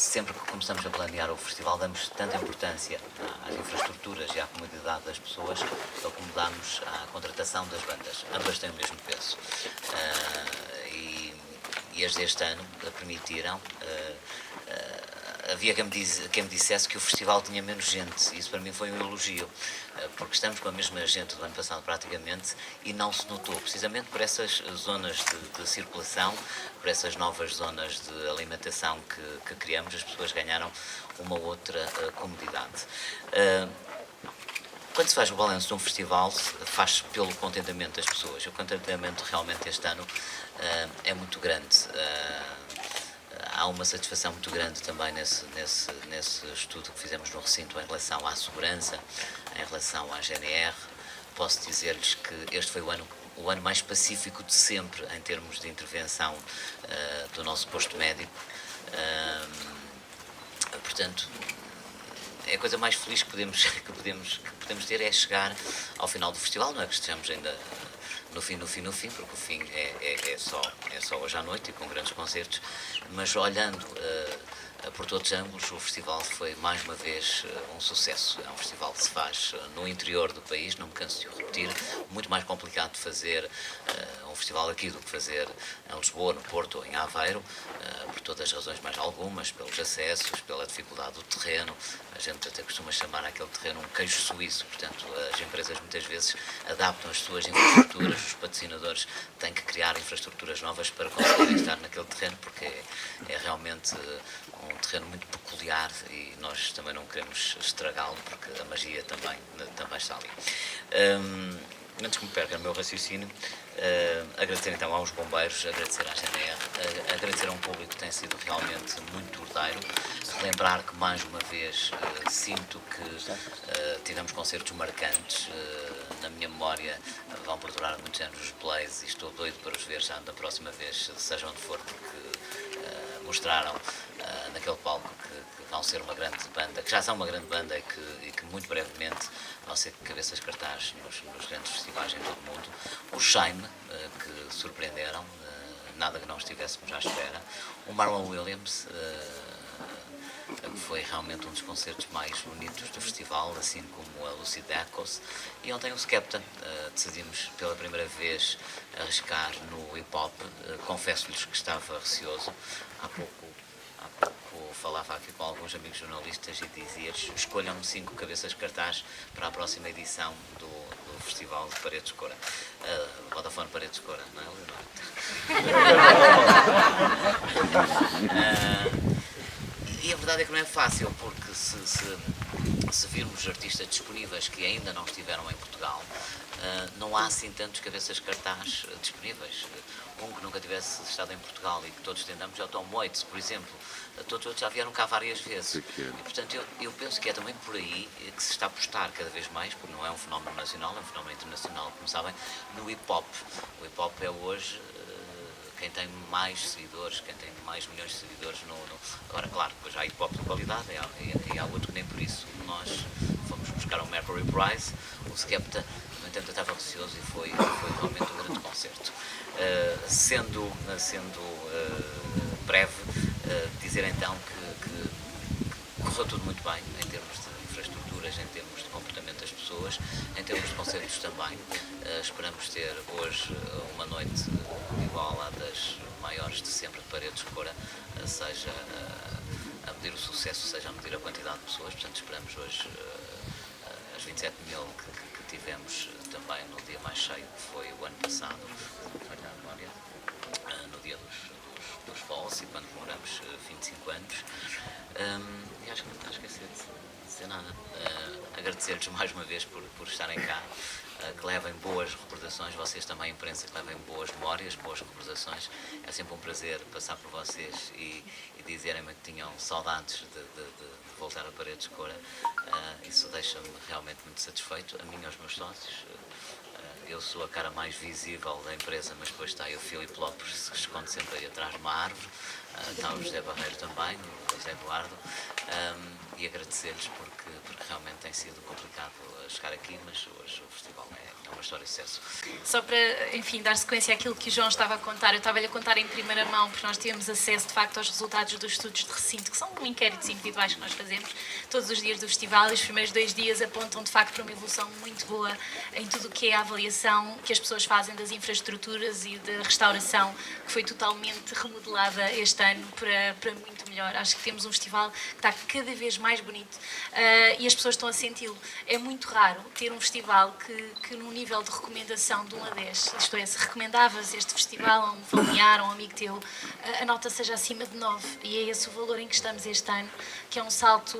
sempre que começamos a planear o festival, damos tanta importância às infraestruturas e à comodidade das pessoas, como damos à contratação das bandas. Ambas têm o mesmo peso. E as deste ano permitiram. Havia quem me dissesse que o festival tinha menos gente. Isso para mim foi um elogio, porque estamos com a mesma gente do ano passado praticamente e não se notou, precisamente por essas zonas de circulação, por essas novas zonas de alimentação que criamos. As pessoas ganharam uma outra comodidade. Quando se faz o balanço de um festival, faz pelo contentamento das pessoas. O contentamento realmente este ano é muito grande. Há uma satisfação muito grande também nesse estudo que fizemos no recinto em relação à segurança, em relação à GNR. Posso dizer-lhes que este foi o ano mais pacífico de sempre em termos de intervenção do nosso posto médico. Portanto, é a coisa mais feliz que podemos ter é chegar ao final do festival. Não é que estejamos ainda no fim, porque o fim é só hoje à noite e com grandes concertos, mas olhando por todos os ângulos, o festival foi mais uma vez um sucesso. É um festival que se faz no interior do país, não me canso de o repetir, muito mais complicado de fazer um festival aqui do que fazer em Lisboa, no Porto ou em Aveiro, por todas as razões, mais algumas, pelos acessos, pela dificuldade do terreno. A gente até costuma chamar aquele terreno um queijo suíço, portanto as empresas muitas vezes adaptam as suas infraestruturas, os patrocinadores têm que criar infraestruturas novas para conseguirem estar naquele terreno, porque é realmente um terreno muito peculiar e nós também não queremos estragá-lo, porque a magia também está ali. Antes que me perca no meu raciocínio, agradecer então aos bombeiros, agradecer à GNR, agradecer a um público que tem sido realmente muito ordeiro, lembrar que mais uma vez sinto que tivemos concertos marcantes. Na minha memória vão perdurar muitos anos os plays e estou doido para os ver já da próxima vez, seja onde for, porque mostraram naquele palco que vão ser uma grande banda, que já são uma grande banda e que muito brevemente vão ser cabeças de cartaz nos grandes festivais em todo o mundo. Os Shine, que surpreenderam, nada que não estivéssemos à espera. O Marlon Williams, que foi realmente um dos concertos mais bonitos do festival, assim como a Lucy Dacus. E ontem o Skepta, decidimos pela primeira vez arriscar no hip-hop. Confesso-lhes que estava receoso. Há pouco falava aqui com alguns amigos jornalistas e dizia-lhes: escolham-me 5 cabeças de cartaz para a próxima edição do Festival de Paredes de Cora. Vodafone Paredes de Cora, não é, Leonardo? E a verdade é que não é fácil, porque se virmos artistas disponíveis que ainda não estiveram em Portugal, não há assim tantos cabeças de cartaz disponíveis. Um que nunca tivesse estado em Portugal e que todos entendamos é o Tom Waits, por exemplo. Todos outros já vieram cá várias vezes. E, portanto, eu penso que é também por aí que se está a apostar cada vez mais, porque não é um fenómeno nacional, é um fenómeno internacional, como sabem, no hip-hop. O hip-hop é hoje quem tem mais seguidores, quem tem mais milhões de seguidores Agora, claro, depois há hip-hop de qualidade e há outro que nem por isso. Nós fomos buscar o Mercury Prize, o Skepta, no entanto, eu estava receoso e foi realmente um grande concerto. Sendo breve, dizer então que correu tudo muito bem em termos de infraestruturas, em termos de comportamento das pessoas, em termos de concertos também. Esperamos ter hoje uma noite igual à das maiores de sempre de Paredes de Cora, seja a medir o sucesso, seja a medir a quantidade de pessoas. Portanto, esperamos hoje as 27 mil que tivemos também no dia mais cheio, que foi o ano passado, no dia dos Falls, e quando comemoramos 25 anos. E acho que não está a esquecer de dizer nada. Agradecer-lhes mais uma vez por estarem cá, que levem boas recordações, vocês também, a imprensa, que levem boas memórias, boas recordações. É sempre um prazer passar por vocês e dizerem-me que tinham saudades de voltar a Paredes de Cora. Isso deixa-me realmente muito satisfeito, a mim e aos meus sócios. Eu sou a cara mais visível da empresa, mas depois está aí o Filipe Lopes, que se esconde sempre aí atrás de uma árvore. Está o José Barreiro também, o José Eduardo. e agradecer-lhes porque realmente tem sido complicado chegar aqui, mas hoje o festival é uma história de sucesso. Só para, enfim, dar sequência àquilo que o João estava a contar, eu estava-lhe a contar em primeira mão, porque nós tivemos acesso, de facto, aos resultados dos estudos de recinto, que são inquéritos individuais que nós fazemos todos os dias do festival, e os primeiros 2 dias apontam, de facto, para uma evolução muito boa em tudo o que é a avaliação que as pessoas fazem das infraestruturas e da restauração, que foi totalmente remodelada este ano para muito melhor. Acho que temos um festival que está cada vez mais bonito e as pessoas estão a senti-lo. É muito raro ter um festival que num nível de recomendação de 1 a 10, isto é, se recomendavas este festival a um familiar, a um amigo teu, a nota seja acima de 9, e é esse o valor em que estamos este ano, que é um salto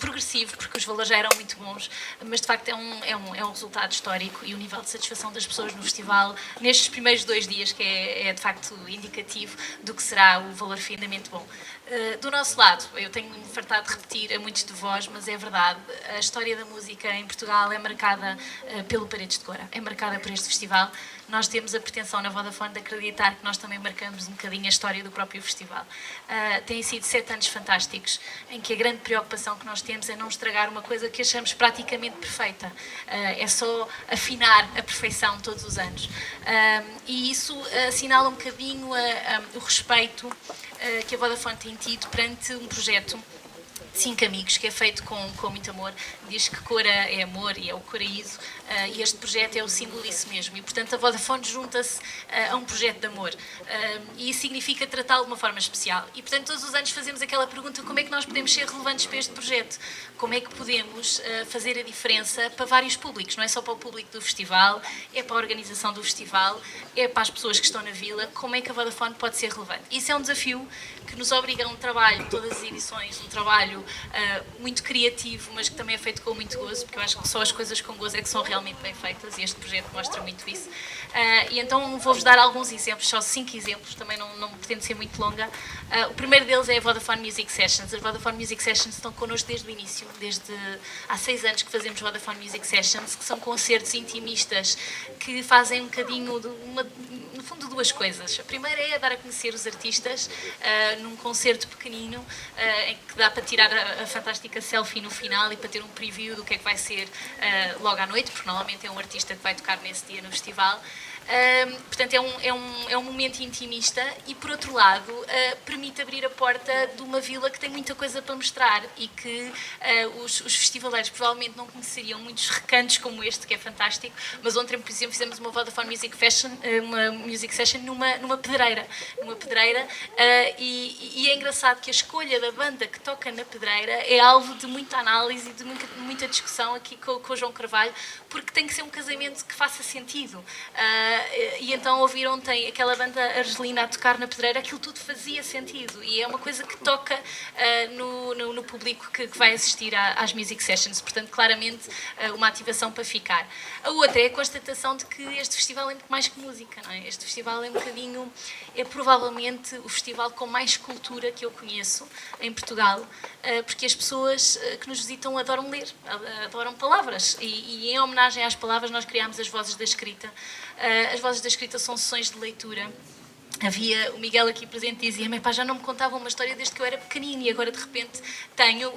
progressivo, porque os valores já eram muito bons, mas de facto é um resultado histórico, e o nível de satisfação das pessoas no festival, nestes primeiros 2 dias, que é de facto indicativo do que será o valor finalmente bom. Do nosso lado, eu tenho-me fartado de repetir a muitos de vós, mas é verdade, a história da música em Portugal é marcada pelo Paredes de Cora, é marcada por este festival. Nós temos a pretensão na Vodafone de acreditar que nós também marcamos um bocadinho a história do próprio festival. Têm sido 7 anos fantásticos, em que a grande preocupação que nós temos é não estragar uma coisa que achamos praticamente perfeita. É só afinar a perfeição todos os anos. E isso assinala um bocadinho o respeito que a Vodafone tem tido perante um projeto de 5 amigos, que é feito com muito amor. Diz que Cora é amor e é o Coraíso, e este projeto é o símbolo disso mesmo. E, portanto, a Vodafone junta-se a um projeto de amor. E isso significa tratá-lo de uma forma especial. E, portanto, todos os anos fazemos aquela pergunta: como é que nós podemos ser relevantes para este projeto? Como é que podemos fazer a diferença para vários públicos? Não é só para o público do festival, é para a organização do festival, é para as pessoas que estão na vila. Como é que a Vodafone pode ser relevante? Isso é um desafio que nos obriga a um trabalho, todas as edições, um trabalho muito criativo, mas que também é feito com muito gozo, porque eu acho que só as coisas com gozo é que são realmente bem feitas, e este projeto mostra muito isso. E então vou-vos dar alguns exemplos, só 5 exemplos, também não pretendo ser muito longa. O primeiro deles é a Vodafone Music Sessions. As Vodafone Music Sessions estão connosco desde o início, desde há 6 anos que fazemos Vodafone Music Sessions, que são concertos intimistas que fazem um bocadinho no fundo, 2 coisas. A primeira é dar a conhecer os artistas num concerto pequenino, em que dá para tirar a fantástica selfie no final e para ter um preview do que é que vai ser logo à noite, porque normalmente é um artista que vai tocar nesse dia no festival. Portanto, é um momento intimista e, por outro lado, permite abrir a porta de uma vila que tem muita coisa para mostrar e que os festivaleiros provavelmente não conheceriam muitos recantos como este, que é fantástico. Mas ontem, por exemplo, fizemos uma Vodafone Music Session numa pedreira. E é engraçado que a escolha da banda que toca na pedreira é alvo de muita análise e de muita discussão aqui com o João Carvalho, porque tem que ser um casamento que faça sentido. E então ouvir ontem aquela banda argelina a tocar na pedreira, aquilo tudo fazia sentido, e é uma coisa que toca no público que vai assistir às Music Sessions. Portanto, claramente uma ativação para ficar. A outra é a constatação de que este festival é muito mais que música, não é? Este festival é provavelmente o festival com mais cultura que eu conheço em Portugal, porque as pessoas que nos visitam adoram ler, adoram palavras, e em homenagem às palavras nós criámos as Vozes da Escrita. As Vozes da Escrita são sessões de leitura. Havia o Miguel aqui presente, dizia-me: já não me contavam uma história desde que eu era pequenino, e agora de repente tenho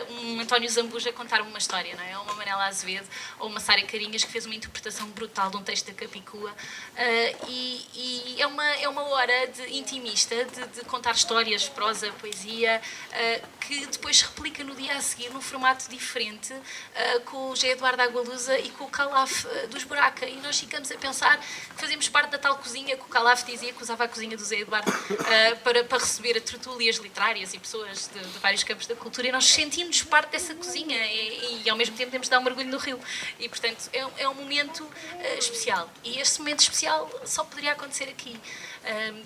um António Zambuja a contar-me uma história, não é? Ou uma Manela Azevedo, ou uma Sara Carinhas, que fez uma interpretação brutal de um texto da Capicua. E é uma hora intimista de contar histórias, prosa, poesia, que depois se replica no dia a seguir num formato diferente, com o José Eduardo Agualusa e com o Calaf dos Buraca. E nós ficamos a pensar que fazemos parte da tal cozinha que o Calaf dizia que usava a cozinha do Zé Eduardo para receber tertúlias literárias e pessoas de vários campos da cultura, e nós sentimos parte dessa cozinha e ao mesmo tempo temos de dar um mergulho no rio, e portanto é um momento especial, e este momento especial só poderia acontecer aqui.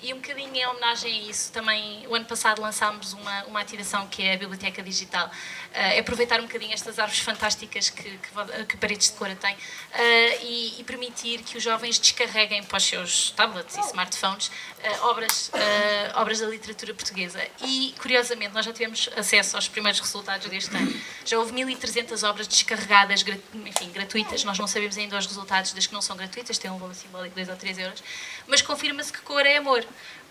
E um bocadinho em homenagem a isso, também o ano passado lançámos uma ativação que é a Biblioteca Digital. É aproveitar um bocadinho estas árvores fantásticas que Paredes de Cora tem, e permitir que os jovens descarreguem para os seus tablets e smartphones obras da literatura portuguesa. E, curiosamente, nós já tivemos acesso aos primeiros resultados deste ano. Já houve 1.300 obras descarregadas, gratuitas. Nós não sabemos ainda os resultados das que não são gratuitas, têm um valor simbólico de 2 ou 3 euros, mas confirma-se que Cora é amor.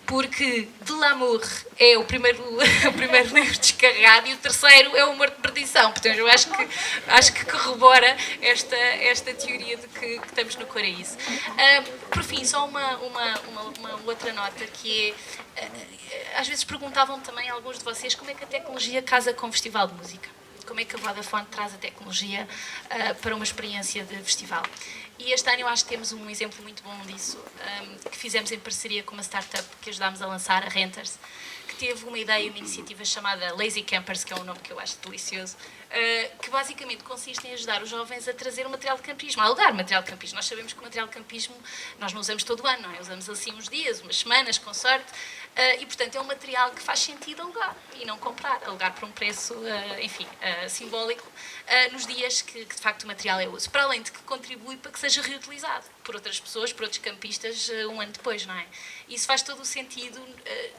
porque De L'amour é o primeiro, o primeiro livro descarregado e o terceiro é o Humor de Perdição. Portanto, eu acho que corrobora esta teoria de que estamos no Coraíso. Por fim, só uma outra nota, que é, às vezes perguntavam também alguns de vocês como é que a tecnologia casa com o Festival de Música. Como é que a Vodafone traz a tecnologia para uma experiência de festival. E este ano eu acho que temos um exemplo muito bom disso, que fizemos em parceria com uma startup que ajudámos a lançar, a Renters, que teve uma ideia, uma iniciativa chamada Lazy Campers, que é um nome que eu acho delicioso, que basicamente consiste em ajudar os jovens a trazer o material de campismo, a alugar material de campismo. Nós sabemos que o material de campismo nós não usamos todo o ano, não é? Usamos assim uns dias, umas semanas, com sorte, e portanto é um material que faz sentido alugar e não comprar, alugar por um preço, enfim, simbólico, nos dias que de facto o material é uso. Para além de que contribui para que seja reutilizado por outras pessoas, por outros campistas, um ano depois, não é? Isso faz todo o sentido,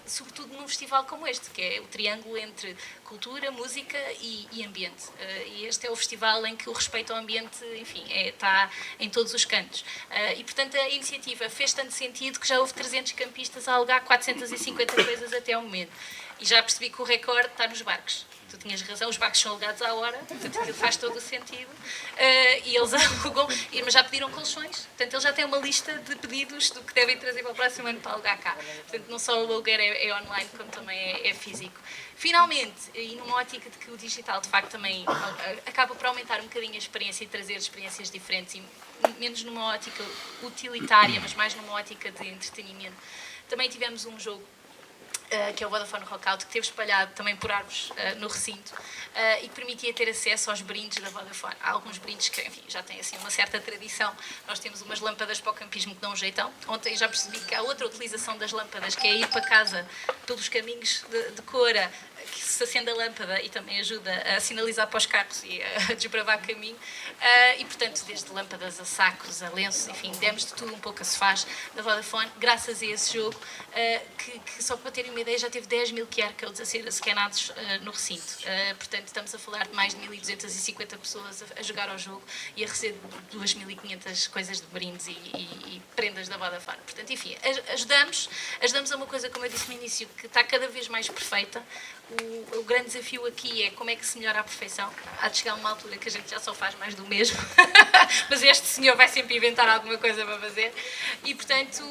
sobretudo num festival como este, que é o triângulo entre cultura, música e ambiente. E este é o festival em que o respeito ao ambiente, enfim, está em todos os cantos. E, portanto, a iniciativa fez tanto sentido que já houve 300 campistas a alugar 450 coisas até ao momento. E já percebi que o recorde está nos barcos. Tu tinhas razão, os barcos são alugados à hora, portanto aquilo faz todo o sentido. E eles alugam, mas já pediram colchões, portanto eles já têm uma lista de pedidos do que devem trazer para o próximo ano para alugar cá. Portanto, não só o aluguer é online, como também é físico. Finalmente, e numa ótica de que o digital de facto também acaba por aumentar um bocadinho a experiência e trazer experiências diferentes, e menos numa ótica utilitária, mas mais numa ótica de entretenimento. Também tivemos um jogo que é o Vodafone Rockout, que teve espalhado também por árvores no recinto e que permitia ter acesso aos brindes da Vodafone. Há alguns brindes que, enfim, já têm assim uma certa tradição. Nós temos umas lâmpadas para o campismo que dão um jeitão. Ontem já percebi que há outra utilização das lâmpadas, que é ir para casa pelos caminhos de Cora, que se acende a lâmpada e também ajuda a sinalizar para os carros e a desbravar caminho. E, portanto, desde lâmpadas a sacos, a lenços, enfim, demos de tudo um pouco a se faz da Vodafone, graças a esse jogo, que só para terem uma ideia já teve 10 mil QR codes a ser scannados no recinto. Portanto, estamos a falar de mais de 1.250 pessoas a jogar ao jogo e a receber 2.500 coisas de brindes e prendas da Vodafone. Portanto, enfim, ajudamos a uma coisa, como eu disse no início, que está cada vez mais perfeita. O grande desafio aqui é como é que se melhora a perfeição. Há de chegar uma altura que a gente já só faz mais do mesmo, mas este senhor vai sempre inventar alguma coisa para fazer e, portanto,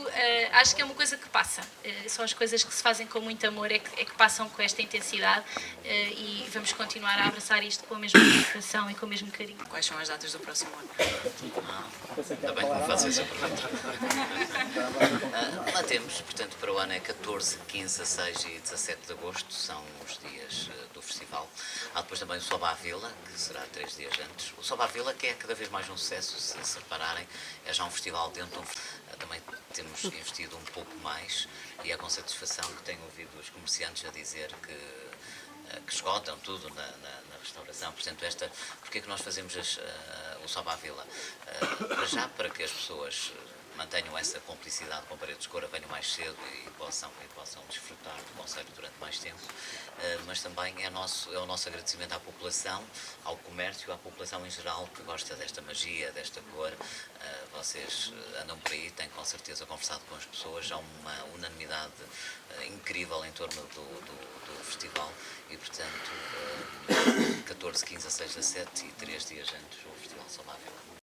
acho que é uma coisa que passa. São as coisas que se fazem com muito amor, é que passam com esta intensidade e vamos continuar a abraçar isto com a mesma dedicação e com o mesmo carinho. Quais são as datas do próximo ano? Ainda bem que me fazes essa pergunta. Lá temos, portanto, para o ano é 14, 15, 16 e 17 de agosto, são os dias do festival. Há depois também o Soba à Vila, que será 3 dias antes. O Soba à Vila, que é cada vez mais um sucesso, se repararem, é já um festival dentro de um... Também temos investido um pouco mais e é com satisfação que tenho ouvido os comerciantes a dizer que esgotam tudo na restauração. Portanto, porque é que nós fazemos o Soba à Vila? Já para que as pessoas mantenham essa complicidade com Paredes de Cora, venham mais cedo e possam desfrutar do concerto durante mais tempo, mas também é o nosso agradecimento à população, ao comércio, à população em geral que gosta desta magia, desta cor. Vocês andam por aí, têm com certeza conversado com as pessoas, há uma unanimidade incrível em torno do festival e, portanto, 14, 15, 16, 17 e 3 dias antes o Festival Soba à Vila.